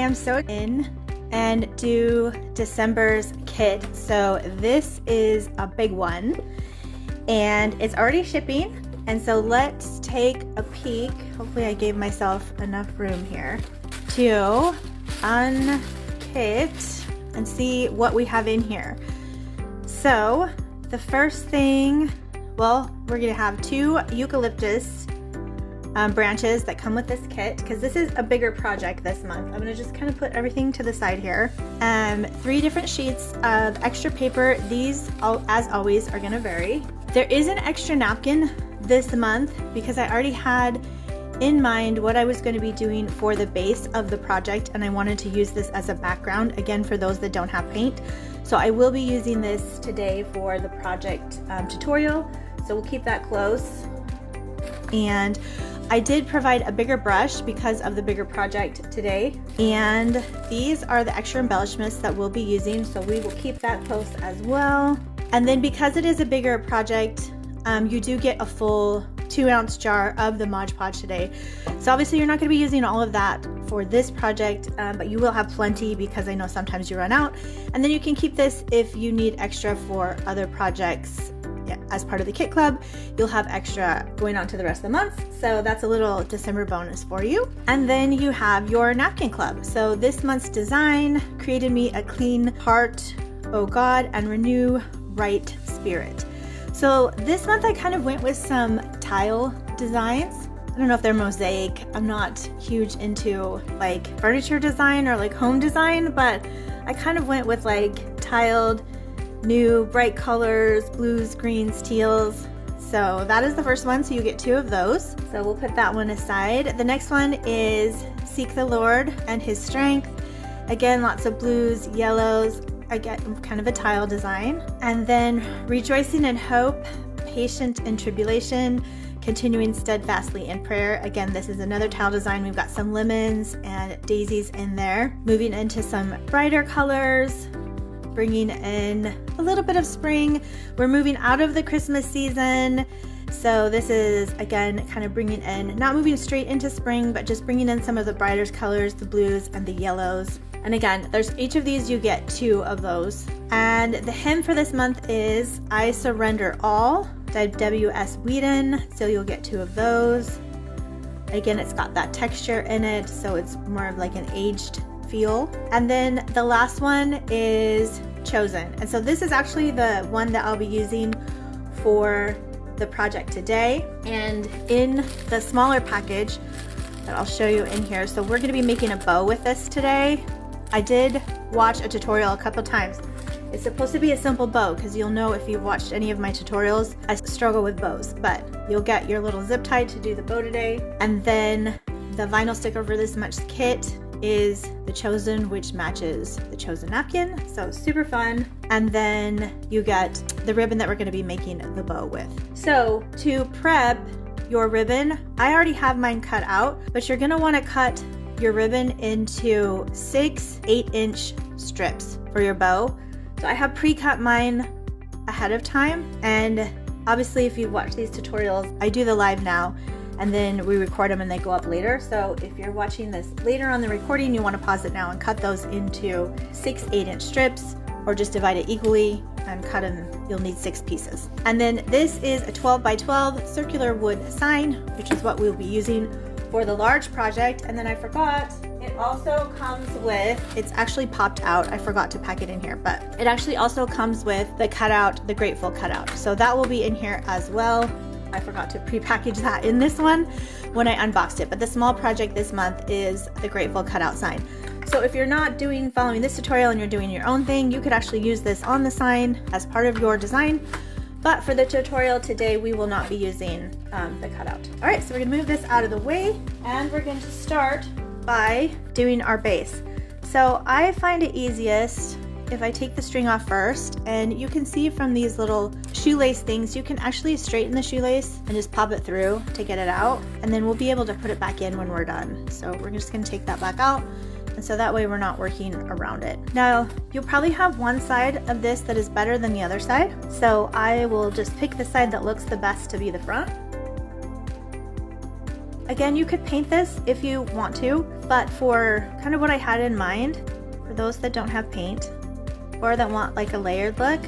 am so in and do December's kit. So this is a big one and it's already shipping. And so let's take a peek. Hopefully I gave myself enough room here to unkit and see what we have in here. So the first thing, well, we're gonna have 2 eucalyptus branches that come with this kit because this is a bigger project this month. I'm gonna just kind of put everything to the side here. 3 different sheets of extra paper. These, as always, are gonna vary. There is an extra napkin this month because I already had in mind what I was going to be doing for the base of the project, and I wanted to use this as a background again for those that don't have paint. So I will be using this today for the project tutorial, so we'll keep that close. And I did provide a bigger brush because of the bigger project today, and these are the extra embellishments that we'll be using, so we will keep that close as well. And then because it is a bigger project, you do get a full 2-ounce jar of the Mod Podge today. So obviously you're not going to be using all of that for this project, but you will have plenty because I know sometimes you run out. And then you can keep this if you need extra for other projects. Yeah, as part of the kit club, you'll have extra going on to the rest of the month. So that's a little December bonus for you. And then you have your napkin club. So this month's design created me a clean heart, oh God, and renew right spirit. So this month I kind of went with some tile designs. I don't know if they're mosaic. I'm not huge into like furniture design or like home design, but I kind of went with like tiled, new bright colors, blues, greens, teals. So that is the first one, so you get 2 of those. So we'll put that one aside. The next one is Seek the Lord and His Strength. Again, lots of blues, yellows. I get kind of a tile design. And then Rejoicing in Hope, Patient in Tribulation, Continuing Steadfastly in Prayer. Again, this is another tile design. We've got some lemons and daisies in there. Moving into some brighter colors, bringing in a little bit of spring. We're moving out of the Christmas season. So this is, again, kind of bringing in, not moving straight into spring, but just bringing in some of the brighter colors, the blues and the yellows. And again, there's each of these, you get 2 of those. And the hymn for this month is I Surrender All, W.S. Whedon. So you'll get 2 of those. Again, it's got that texture in it, so it's more of like an aged feel. And then the last one is Chosen. And so this is actually the one that I'll be using for the project today. And in the smaller package that I'll show you in here, so we're going to be making a bow with this today. I did watch a tutorial a couple times. It's supposed to be a simple bow because you'll know if you've watched any of my tutorials, I struggle with bows, but you'll get your little zip tie to do the bow today. And then the vinyl sticker for this month's kit is the Chosen, which matches the Chosen napkin. So super fun. And then you get the ribbon that we're going to be making the bow with. So to prep your ribbon, I already have mine cut out, but you're going to want to cut your ribbon into 6 8-inch strips for your bow. So I have pre-cut mine ahead of time, and obviously if you've watched these tutorials, I do the live now and then we record them and they go up later. So if you're watching this later on the recording, you want to pause it now and cut those into 6 8-inch strips, or just divide it equally and cut them. You'll need 6 pieces. And then this is a 12 by 12 circular wood sign, which is what we'll be using for the large project. And then I forgot, it also comes with, it's actually popped out. I forgot to pack it in here, but it actually also comes with the cutout, the grateful cutout. So that will be in here as well. I forgot to pre-package that in this one when I unboxed it, but the small project this month is the grateful cutout sign. So if you're not following this tutorial and you're doing your own thing, you could actually use this on the sign as part of your design. But for the tutorial today, we will not be using the cutout. All right, so we're gonna move this out of the way and we're going to start by doing our base. So I find it easiest if I take the string off first, and you can see from these little shoelace things, you can actually straighten the shoelace and just pop it through to get it out, and then we'll be able to put it back in when we're done. So we're just gonna take that back out, and so that way we're not working around it. Now, you'll probably have one side of this that is better than the other side, so I will just pick the side that looks the best to be the front. Again, you could paint this if you want to, but for kind of what I had in mind, for those that don't have paint or that want like a layered look,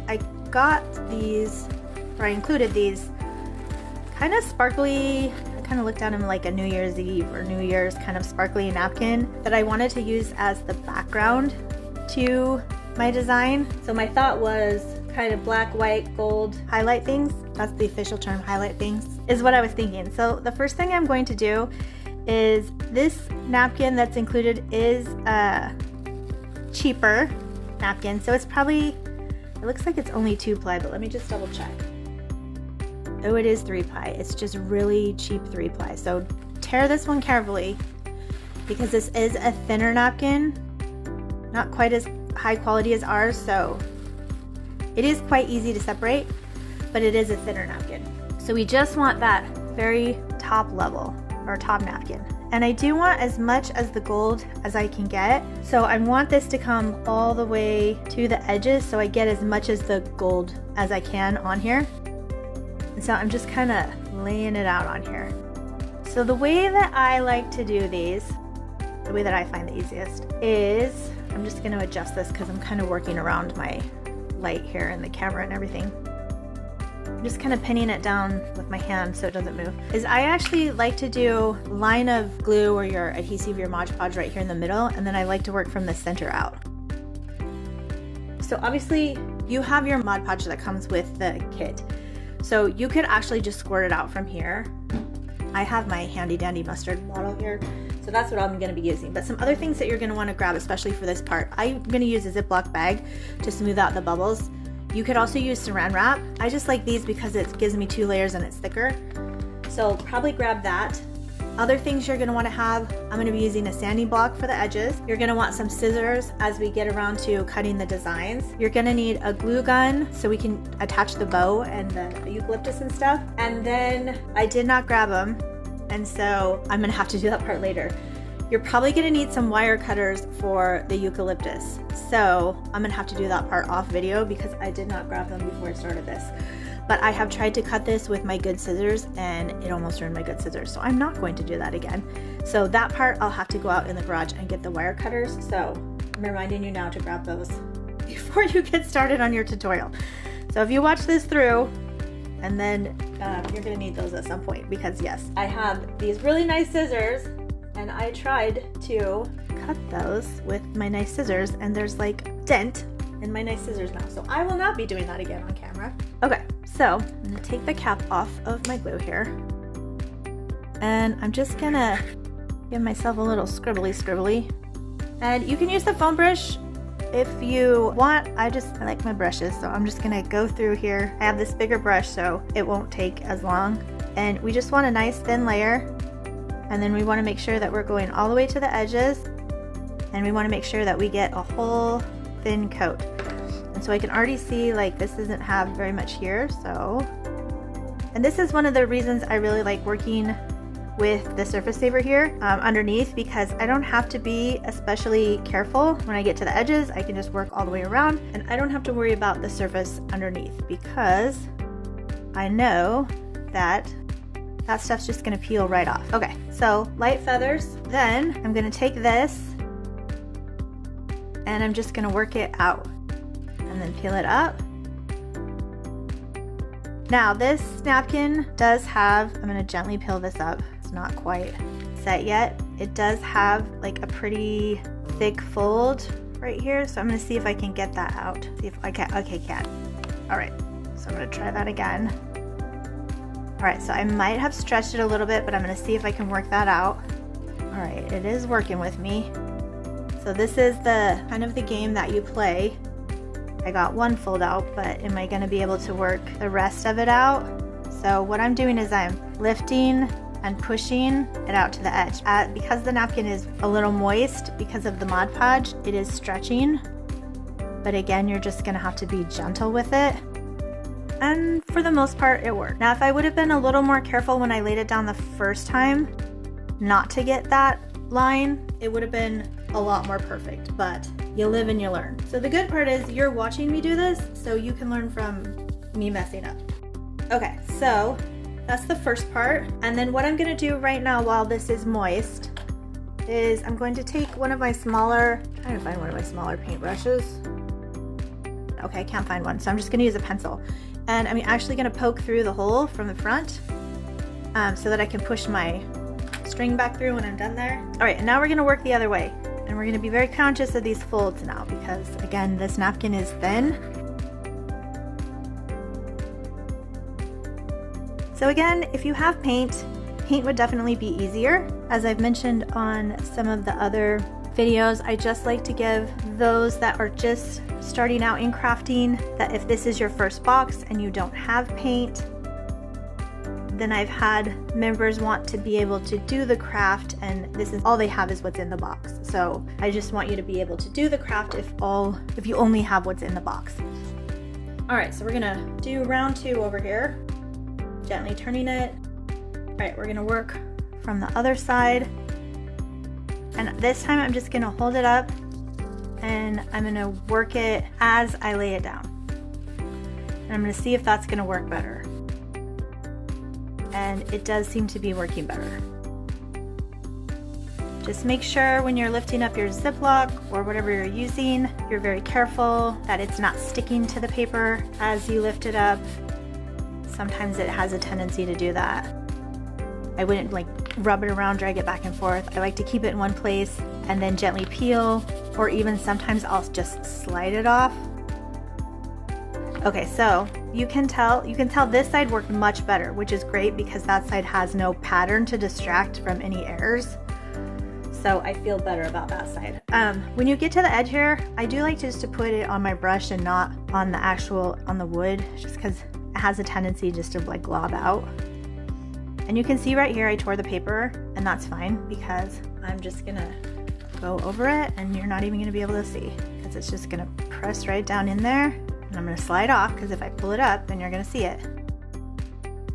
I got these, or I included these kind of sparkly, I kind of looked at them like a New Year's Eve or New Year's kind of sparkly napkin that I wanted to use as the background to my design. So my thought was kind of black, white, gold highlight things. That's the official term, highlight things, is what I was thinking. So the first thing I'm going to do is this napkin that's included is a cheaper napkin. So it's probably, it looks like it's only 2-ply, but let me just double check. Oh, it is 3-ply. It's just really cheap 3-ply. So tear this one carefully because this is a thinner napkin, not quite as high quality as ours. So it is quite easy to separate, but it is a thinner napkin. So we just want that very top level or top napkin. And I do want as much as the gold as I can get. So I want this to come all the way to the edges so I get as much as the gold as I can on here. And so I'm just kind of laying it out on here. So the way that I like to do these, the way that I find the easiest is, I'm just going to adjust this because I'm kind of working around my light here and the camera and everything. I'm just kind of pinning it down with my hand so it doesn't move. Is I actually like to do a line of glue or your adhesive, your Mod Podge right here in the middle, and then I like to work from the center out. So obviously you have your Mod Podge that comes with the kit. So you could actually just squirt it out from here. I have my handy dandy mustard bottle here, so that's what I'm going to be using. But some other things that you're going to want to grab, especially for this part, I'm going to use a Ziploc bag to smooth out the bubbles. You could also use saran wrap. I just like these because it gives me 2 layers and it's thicker. So probably grab that. Other things you're going to want to have, I'm going to be using a sanding block for the edges. You're going to want some scissors as we get around to cutting the designs. You're going to need a glue gun so we can attach the bow and the eucalyptus and stuff. And then I did not grab them, and so I'm going to have to do that part later. You're probably going to need some wire cutters for the eucalyptus. So I'm going to have to do that part off video because I did not grab them before I started this. But I have tried to cut this with my good scissors and it almost ruined my good scissors. So I'm not going to do that again. So that part I'll have to go out in the garage and get the wire cutters. So I'm reminding you now to grab those before you get started on your tutorial. So if you watch this through, and then you're going to need those at some point because yes, I have these really nice scissors and I tried to cut those with my nice scissors and there's like a dent in my nice scissors now. So I will not be doing that again on camera. Okay, so I'm gonna take the cap off of my glue here. And I'm just gonna give myself a little scribbly. And you can use the foam brush if you want. I like my brushes, so I'm just gonna go through here. I have this bigger brush so it won't take as long. And we just want a nice thin layer. And then we wanna make sure that we're going all the way to the edges. And we wanna make sure that we get a whole thin coat. And so I can already see like this doesn't have very much here. So, and this is one of the reasons I really like working with the surface saver here underneath, because I don't have to be especially careful when I get to the edges. I can just work all the way around and I don't have to worry about the surface underneath because I know that that stuff's just gonna peel right off. Okay, so light feathers. Then I'm gonna take this and I'm just gonna work it out and then peel it up. Now this napkin does have, I'm gonna gently peel this up. It's not quite set yet. It does have like a pretty thick fold right here. So I'm gonna see if I can get that out. See if I can, okay, can. All right, so I'm gonna try that again. All right, so I might have stretched it a little bit, but I'm gonna see if I can work that out. All right, it is working with me. So this is the kind of the game that you play. I got one fold out, but am I going to be able to work the rest of it out? So what I'm doing is I'm lifting and pushing it out to the edge. Because the napkin is a little moist because of the Mod Podge, it is stretching. But again, you're just going to have to be gentle with it. And for the most part, it worked. Now, if I would have been a little more careful when I laid it down the first time, not to get that line, it would have been a lot more perfect, but you live and you learn. So the good part is you're watching me do this, so you can learn from me messing up. Okay, so that's the first part. And then what I'm gonna do right now while this is moist is I'm going to take one of my smaller, I'm trying to find one of my smaller paintbrushes. Okay, I can't find one, so I'm just gonna use a pencil. And I'm actually gonna poke through the hole from the front so that I can push my string back through when I'm done there. All right, and now we're gonna work the other way. And we're gonna be very conscious of these folds now because again, this napkin is thin. So again, if you have paint would definitely be easier. As I've mentioned on some of the other videos, I just like to give those that are just starting out in crafting that if this is your first box and you don't have paint, then I've had members want to be able to do the craft and this is all they have is what's in the box. So I just want you to be able to do the craft if you only have what's in the box. All right, so we're gonna do round 2 over here, gently turning it. All right, we're gonna work from the other side. And this time I'm just gonna hold it up and I'm gonna work it as I lay it down. And I'm gonna see if that's gonna work better. And it does seem to be working better. Just make sure when you're lifting up your Ziploc or whatever you're using, you're very careful that it's not sticking to the paper as you lift it up. Sometimes it has a tendency to do that. I wouldn't like rub it around, drag it back and forth. I like to keep it in one place and then gently peel, or even sometimes I'll just slide it off. Okay, so you can tell this side worked much better, which is great because that side has no pattern to distract from any errors. So I feel better about that side. When you get to the edge here, I do like just to put it on my brush and not on the wood, just because it has a tendency just to like glob out. And you can see right here I tore the paper, and that's fine because I'm just gonna go over it and you're not even gonna be able to see because it's just gonna press right down in there. And I'm gonna slide off because if I pull it up, then you're gonna see it.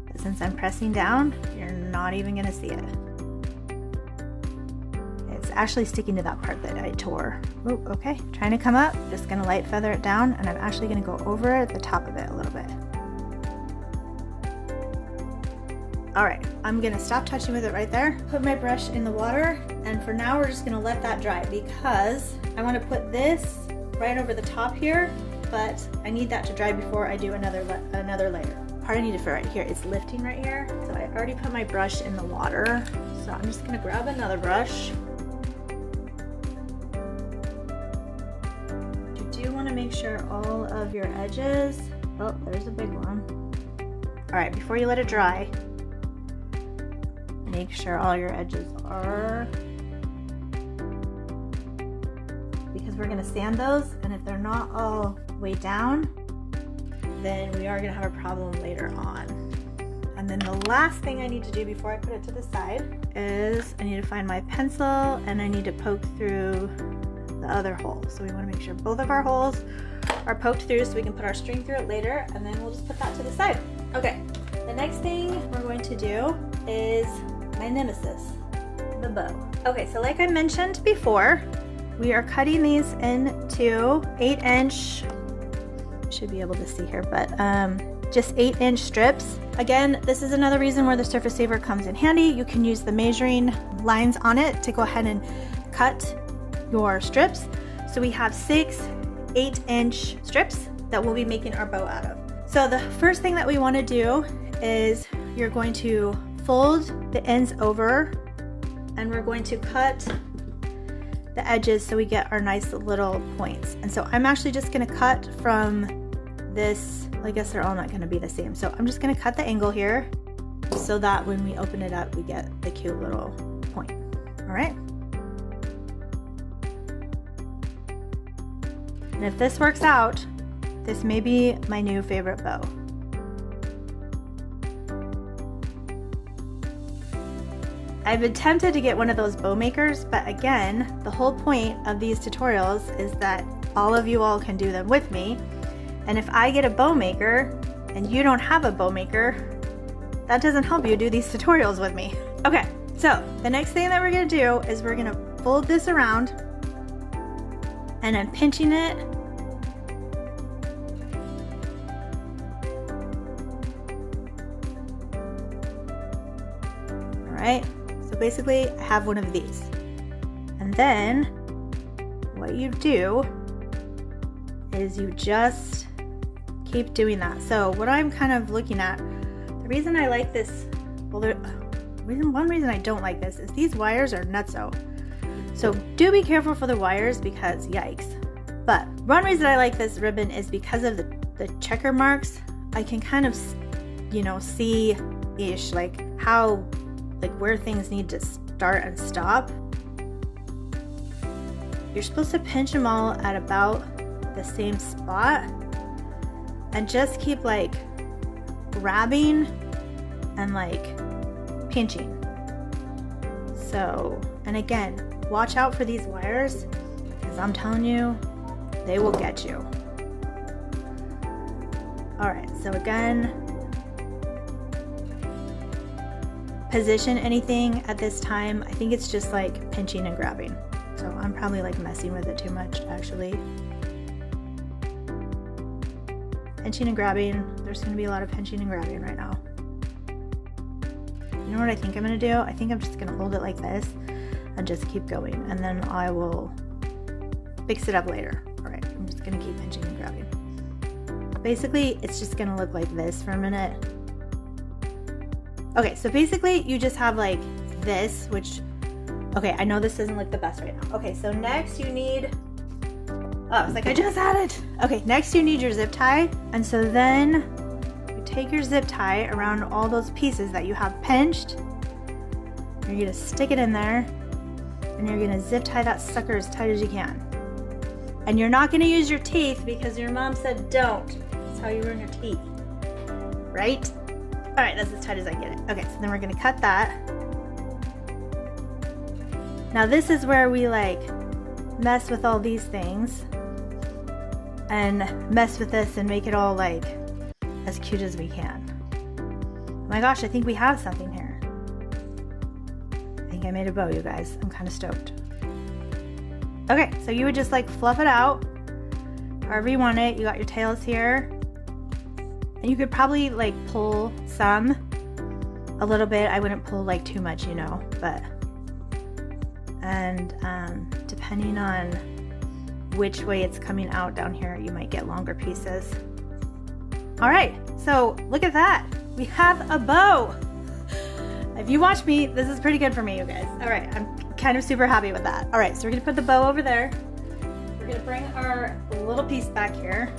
But since I'm pressing down, you're not even gonna see it. It's actually sticking to that part that I tore. Oh, okay, trying to come up, just gonna light feather it down, and I'm actually gonna go over the top of it a little bit. All right, I'm gonna stop touching with it right there, put my brush in the water, and for now we're just gonna let that dry because I wanna put this right over the top here, but I need that to dry before I do another layer. Part I need it for right here, it's lifting right here. So I already put my brush in the water. So I'm just gonna grab another brush. You do wanna make sure all of your edges, oh, there's a big one. All right, before you let it dry, make sure all your edges are, because we're gonna sand those, and if they're not all way down, then we are gonna have a problem later on. And then the last thing I need to do before I put it to the side is I need to find my pencil and I need to poke through the other hole. So we wanna make sure both of our holes are poked through so we can put our string through it later, and then we'll just put that to the side. Okay, the next thing we're going to do is my nemesis, the bow. Okay, so like I mentioned before, we are cutting these into 8-inch, should be able to see here, but just 8-inch strips. Again, this is another reason where the Surface Saver comes in handy. You can use the measuring lines on it to go ahead and cut your strips. So we have 6 8-inch strips that we'll be making our bow out of. So the first thing that we want to do is you're going to fold the ends over and we're going to cut the edges so we get our nice little points. And so I'm actually just going to cut from this, I guess they're all not going to be the same. So I'm just going to cut the angle here so that when we open it up, we get the cute little point. All right. And if this works out, this may be my new favorite bow. I've been tempted to get one of those bow makers, but again, the whole point of these tutorials is that all of you all can do them with me. And if I get a bow maker and you don't have a bow maker, that doesn't help you do these tutorials with me. Okay, so the next thing that we're gonna do is we're gonna fold this around and I'm pinching it. right? So basically I have one of these. And then what you do is you just keep doing that. So what I'm kind of looking at, the reason I like this, well, one reason I don't like this is these wires are nutso. So do be careful for the wires because yikes. But one reason I like this ribbon is because of the checker marks. I can kind of, you know, see-ish like how, like where things need to start and stop. You're supposed to pinch them all at about the same spot and just keep like grabbing and like pinching. So, and again, watch out for these wires because I'm telling you, they will get you. All right, so again, position anything at this time. I think it's just like pinching and grabbing. So I'm probably like messing with it too much actually. Pinching and grabbing. There's going to be a lot of pinching and grabbing right now. You know what I think I'm going to do? I think I'm just going to hold it like this and just keep going, and then I will fix it up later. All right, I'm just going to keep pinching and grabbing. Basically, it's just going to look like this for a minute. Okay, so basically you just have like this, which, okay, I know this doesn't look the best right now. Okay, so next you need, oh, I was like, I just had it. Okay, next you need your zip tie. And so then you take your zip tie around all those pieces that you have pinched. You're gonna stick it in there and you're gonna zip tie that sucker as tight as you can. And you're not gonna use your teeth because your mom said don't. That's how you ruin your teeth, right? All right, that's as tight as I get it. Okay, so then we're gonna cut that. Now this is where we like mess with all these things and mess with this and make it all like as cute as we can. Oh my gosh, I think we have something here. I think I made a bow, you guys. I'm kind of stoked. Okay, so you would just like fluff it out however you want it. You got your tails here. And you could probably like pull some a little bit. I wouldn't pull like too much, you know, but and depending on which way it's coming out down here, you might get longer pieces. All right, so look at that. We have a bow. If you watch me, this is pretty good for me, you guys. All right, I'm kind of super happy with that. All right, so we're gonna put the bow over there. We're gonna bring our little piece back here.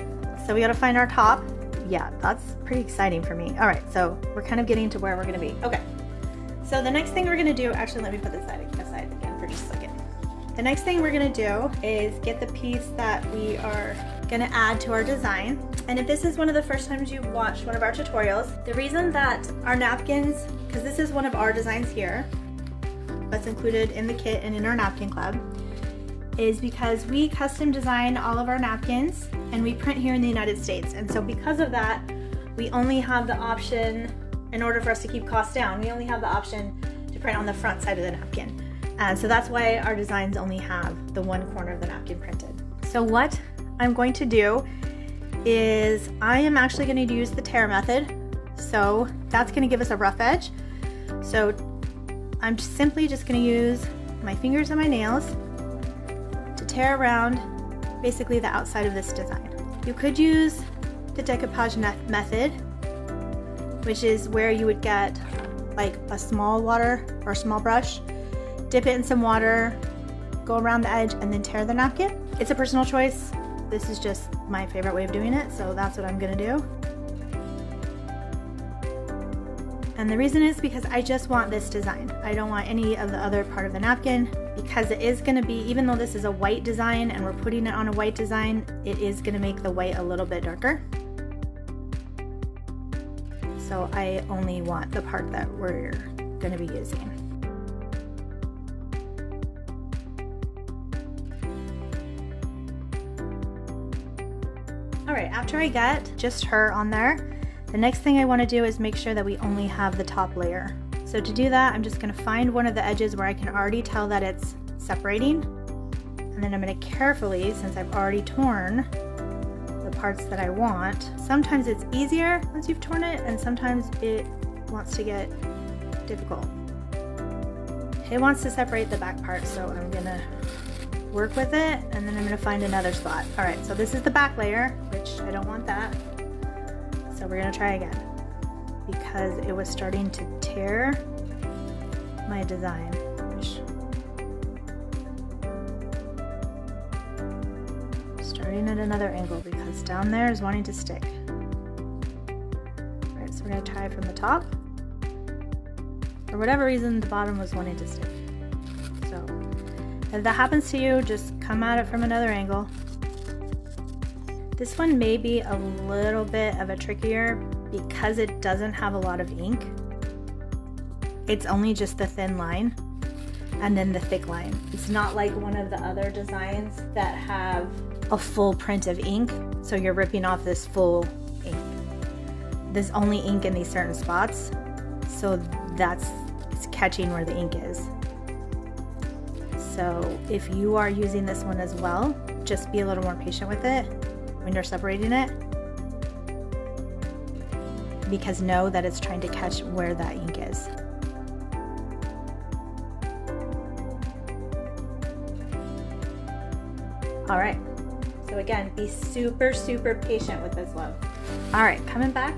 So we gotta find our top. Yeah, that's pretty exciting for me. All right, so we're kind of getting to where we're gonna be. Okay, so the next thing we're gonna do, actually let me put this aside again for just a second. The next thing we're gonna do is get the piece that we are gonna add to our design. And if this is one of the first times you've watched one of our tutorials, the reason that our napkins, because this is one of our designs here, that's included in the kit and in our napkin club, is because we custom design all of our napkins and we print here in the United States. And so because of that, we only have the option, in order for us to keep costs down, we only have the option to print on the front side of the napkin. And so that's why our designs only have the one corner of the napkin printed. So what I'm going to do is I am actually going to use the tear method. So that's going to give us a rough edge. So I'm simply just going to use my fingers and my nails to tear around basically the outside of this design. You could use the decoupage method, which is where you would get like a small water or a small brush, dip it in some water, go around the edge, and then tear the napkin. It's a personal choice. This is just my favorite way of doing it, so that's what I'm gonna do. And the reason is because I just want this design. I don't want any of the other part of the napkin, because it is gonna be, even though this is a white design and we're putting it on a white design, it is gonna make the white a little bit darker. So I only want the part that we're gonna be using. All right, after I get just her on there, the next thing I want to do is make sure that we only have the top layer. So to do that, I'm just going to find one of the edges where I can already tell that it's separating. And then I'm going to carefully, since I've already torn the parts that I want, sometimes it's easier once you've torn it, and sometimes it wants to get difficult. it wants to separate the back part, so I'm gonna work with it, and then I'm gonna find another spot. All right, so this is the back layer, which I don't want that. So we're gonna try again because it was starting to tear my design. Starting at another angle because down there is wanting to stick. All right, so we're gonna try from the top. For whatever reason, the bottom was wanting to stick. So if that happens to you, just come at it from another angle. This one may be a little bit of a trickier because it doesn't have a lot of ink. It's only just the thin line and then the thick line. It's not like one of the other designs that have a full print of ink, so you're ripping off this full ink. There's only ink in these certain spots, so it's catching where the ink is. So if you are using this one as well, just be a little more patient with it when you're separating it, because know that it's trying to catch where that ink is. All right, so again, be super, super patient with this love. All right, coming back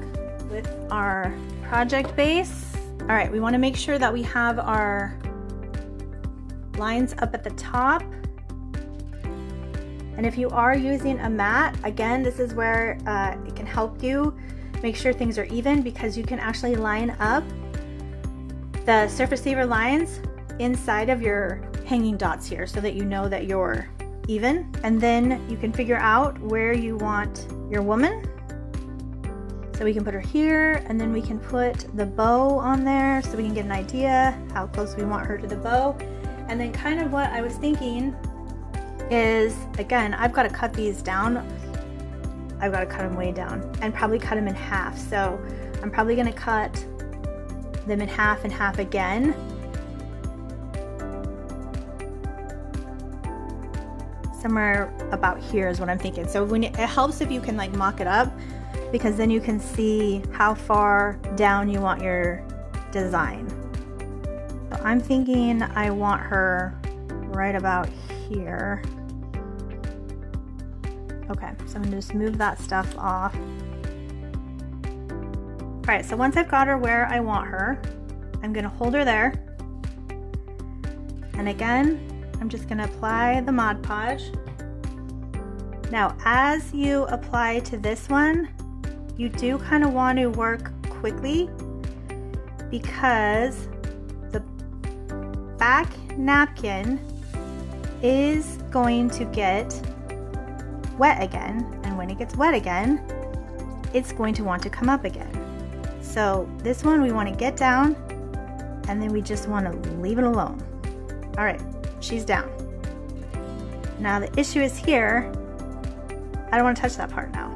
with our project base. All right, we wanna make sure that we have our lines up at the top. And if you are using a mat, again, this is where it can help you make sure things are even, because you can actually line up the surface saver lines inside of your hanging dots here so that you know that you're even. And then you can figure out where you want your woman. So we can put her here, and then we can put the bow on there so we can get an idea how close we want her to the bow. And then kind of what I was thinking is, again, I've got to cut these down. I've got to cut them way down and probably cut them in half. So I'm probably going to cut them in half and half again. Somewhere about here is what I'm thinking. So when it helps if you can like mock it up, because then you can see how far down you want your design. So I'm thinking I want her right about here. Okay, so I'm gonna just move that stuff off. All right, so once I've got her where I want her, I'm gonna hold her there. And again, I'm just gonna apply the Mod Podge. Now, as you apply to this one, you do kind of want to work quickly because the back napkin is going to get wet again, and when it gets wet again, it's going to want to come up again. So this one we want to get down, and then we just want to leave it alone. All right, she's down. Now the issue is here, I don't want to touch that part now.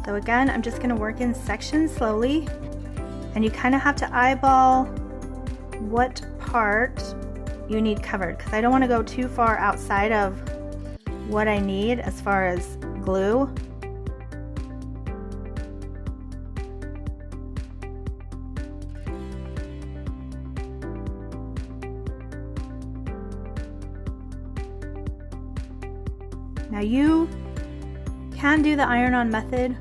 So again, I'm just going to work in sections slowly, and you kind of have to eyeball what part you need covered, because I don't want to go too far outside of what I need as far as glue. Now you can do the iron-on method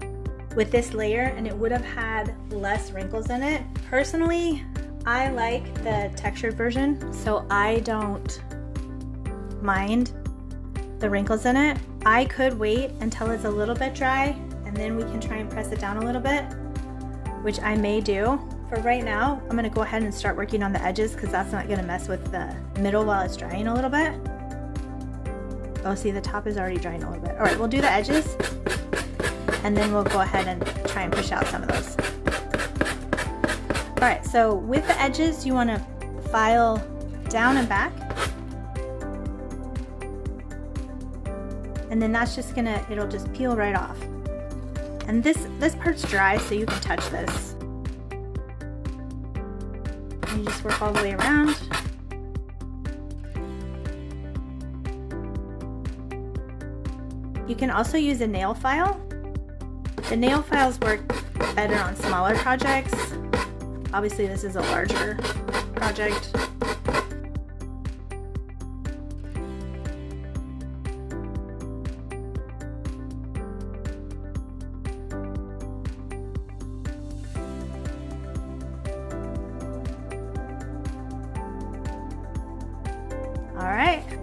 with this layer and it would have had less wrinkles in it. Personally, I like the textured version, so I don't mind the wrinkles in it. I could wait until it's a little bit dry and then we can try and press it down a little bit, which I may do. For right now, I'm gonna go ahead and start working on the edges because that's not gonna mess with the middle while it's drying a little bit. Oh, see, the top is already drying a little bit. All right, we'll do the edges and then we'll go ahead and try and push out some of those. All right, so with the edges, you wanna file down and back. And then that's just gonna, it'll just peel right off. And this part's dry, so you can touch this. And you just work all the way around. You can also use a nail file. The nail files work better on smaller projects. Obviously this is a larger project.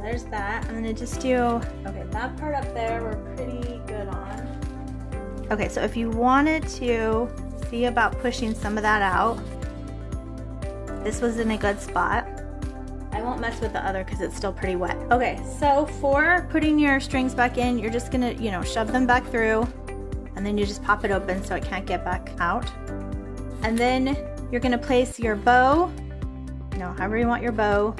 there's that. I'm gonna just do, okay, that part up there we're pretty good on. Okay, so if you wanted to see about pushing some of that out, this was in a good spot. I won't mess with the other because it's still pretty wet. Okay, so for putting your strings back in, you're just gonna, you know, shove them back through, and then you just pop it open so it can't get back out. And then you're gonna place your bow, you know, however you want your bow,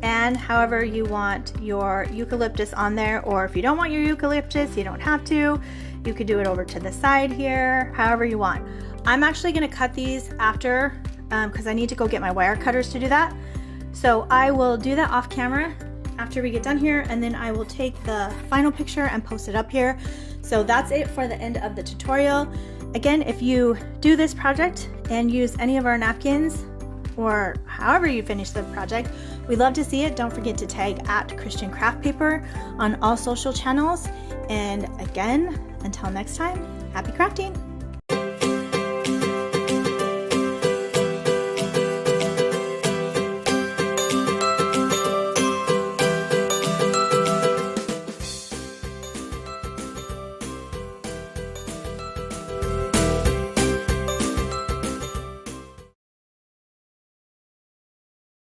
and however you want your eucalyptus on there, or if you don't want your eucalyptus, you don't have to. You could do it over to the side here, however you want. I'm actually gonna cut these after because I need to go get my wire cutters to do that. So I will do that off camera after we get done here, and then I will take the final picture and post it up here. So that's it for the end of the tutorial. Again, if you do this project and use any of our napkins, or however you finish the project, we'd love to see it. Don't forget to tag at Christian Craft Paper on all social channels. And again, until next time, happy crafting!